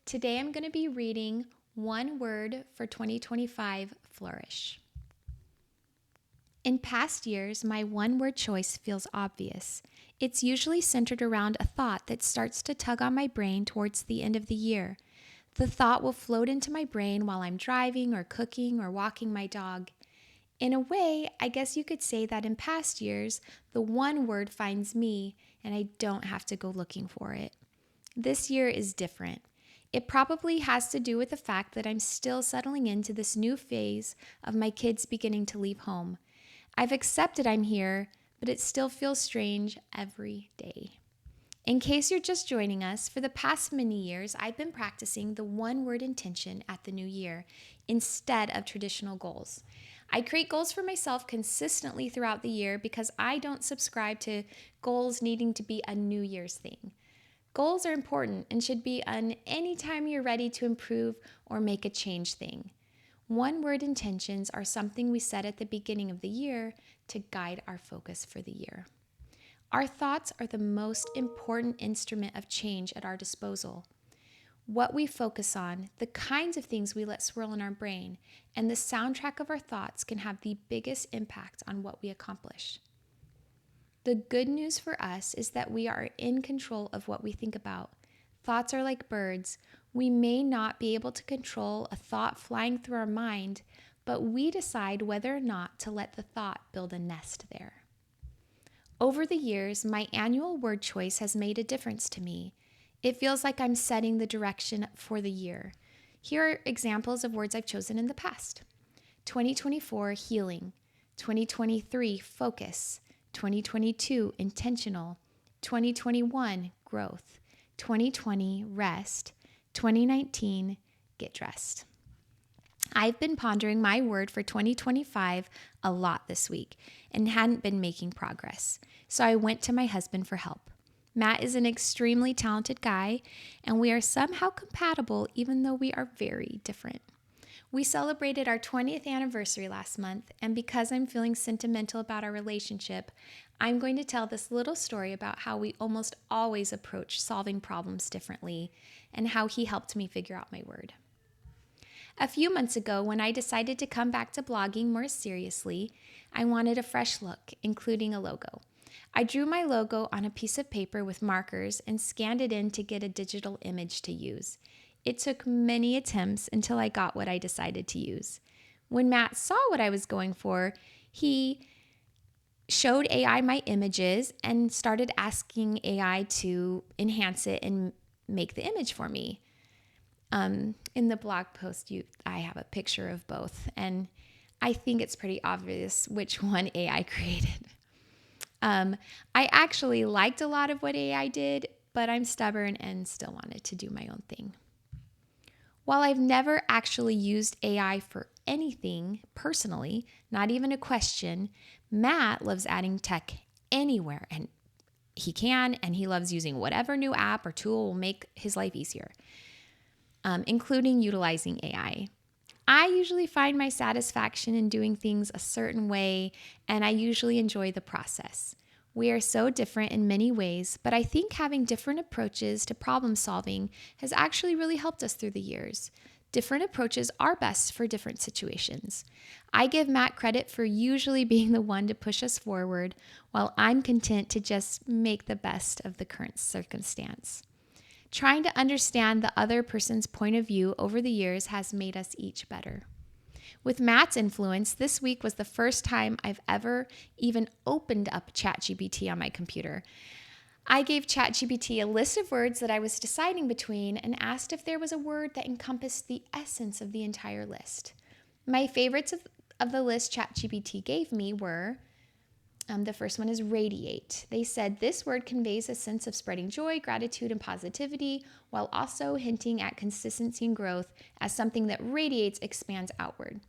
Today I'm going to be reading one word for 2025, flourish. In past years, my one word choice feels obvious. It's usually centered around a thought that starts to tug on my brain towards the end of the year. The thought will float into my brain while I'm driving or cooking or walking my dog. In a way, I guess you could say that in past years, the one word finds me and I don't have to go looking for it. This year is different. It probably has to do with the fact that I'm still settling into this new phase of my kids beginning to leave home. I've accepted I'm here, but it still feels strange every day. In case you're just joining us, for the past many years, I've been practicing the one word intention at the new year instead of traditional goals. I create goals for myself consistently throughout the year because I don't subscribe to goals needing to be a New Year's thing. Goals are important and should be an anytime you're ready to improve or make a change thing. One word intentions are something we set at the beginning of the year to guide our focus for the year. Our thoughts are the most important instrument of change at our disposal. What we focus on, the kinds of things we let swirl in our brain, and the soundtrack of our thoughts can have the biggest impact on what we accomplish. The good news for us is that we are in control of what we think about. Thoughts are like birds. We may not be able to control a thought flying through our mind, but we decide whether or not to let the thought build a nest there. Over the years, my annual word choice has made a difference to me. It feels like I'm setting the direction for the year. Here are examples of words I've chosen in the past. 2024, healing. 2023, focus. 2022, intentional. 2021, growth. 2020, rest. 2019, get dressed. I've been pondering my word for 2025 a lot this week and hadn't been making progress. So I went to my husband for help. Matt is an extremely talented guy, and we are somehow compatible even though we are very different. We celebrated our 20th anniversary last month, and because I'm feeling sentimental about our relationship, I'm going to tell this little story about how we almost always approach solving problems differently and how he helped me figure out my word. A few months ago, when I decided to come back to blogging more seriously, I wanted a fresh look, including a logo. I drew my logo on a piece of paper with markers and scanned it in to get a digital image to use. It took many attempts until I got what I decided to use. When Matt saw what I was going for, he showed AI my images and started asking AI to enhance it and make the image for me. In the blog post, I have a picture of both, and I think it's pretty obvious which one AI created. I actually liked a lot of what AI did, but I'm stubborn and still wanted to do my own thing. While I've never actually used AI for anything personally, not even a question, Matt loves adding tech anywhere, and he loves using whatever new app or tool will make his life easier, including utilizing AI. I usually find my satisfaction in doing things a certain way, and I usually enjoy the process. We are so different in many ways, but I think having different approaches to problem solving has actually really helped us through the years. Different approaches are best for different situations. I give Matt credit for usually being the one to push us forward, while I'm content to just make the best of the current circumstance. Trying to understand the other person's point of view over the years has made us each better. With Matt's influence, this week was the first time I've ever even opened up ChatGPT on my computer. I gave ChatGPT a list of words that I was deciding between and asked if there was a word that encompassed the essence of the entire list. My favorites of the list ChatGPT gave me were, the first one is radiate. They said this word conveys a sense of spreading joy, gratitude, and positivity, while also hinting at consistency and growth as something that radiates, expands outward.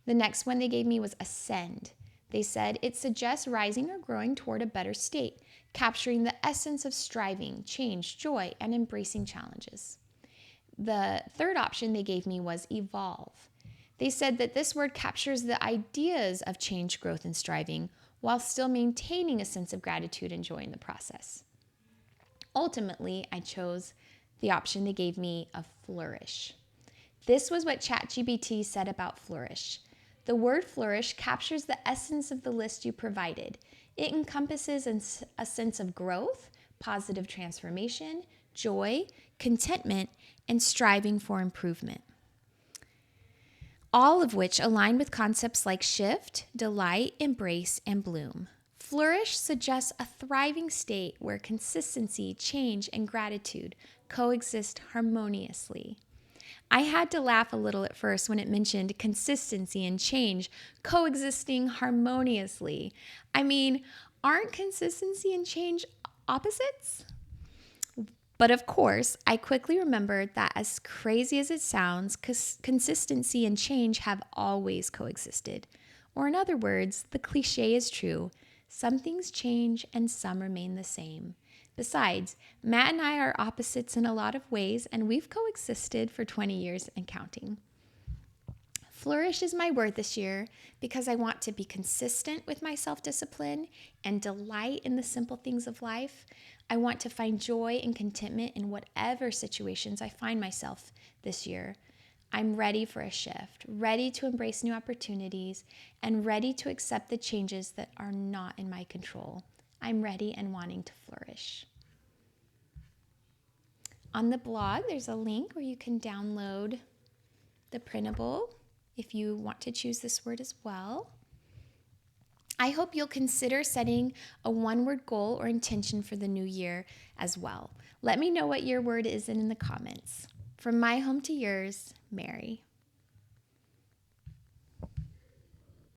The next one they gave me was ascend. They said it suggests rising or growing toward a better state, capturing the essence of striving, change, joy, and embracing challenges. The third option they gave me was evolve. They said that this word captures the ideas of change, growth, and striving, while still maintaining a sense of gratitude and joy in the process. Ultimately, I chose the option they gave me of flourish. This was what ChatGPT said about flourish. The word flourish captures the essence of the list you provided. It encompasses a sense of growth, positive transformation, joy, contentment, and striving for improvement. All of which align with concepts like shift, delight, embrace, and bloom. Flourish suggests a thriving state where consistency, change, and gratitude coexist harmoniously. I had to laugh a little at first when it mentioned consistency and change coexisting harmoniously. I mean, aren't consistency and change opposites? But of course, I quickly remembered that as crazy as it sounds, consistency and change have always coexisted. Or in other words, the cliche is true. Some things change and some remain the same. Besides, Matt and I are opposites in a lot of ways, and we've coexisted for 20 years and counting. Flourish is my word this year because I want to be consistent with my self-discipline and delight in the simple things of life. I want to find joy and contentment in whatever situations I find myself this year. I'm ready for a shift, ready to embrace new opportunities, and ready to accept the changes that are not in my control. I'm ready and wanting to flourish. On the blog, there's a link where you can download the printable if you want to choose this word as well. I hope you'll consider setting a one-word goal or intention for the new year as well. Let me know what your word is in the comments. From my home to yours, Mary.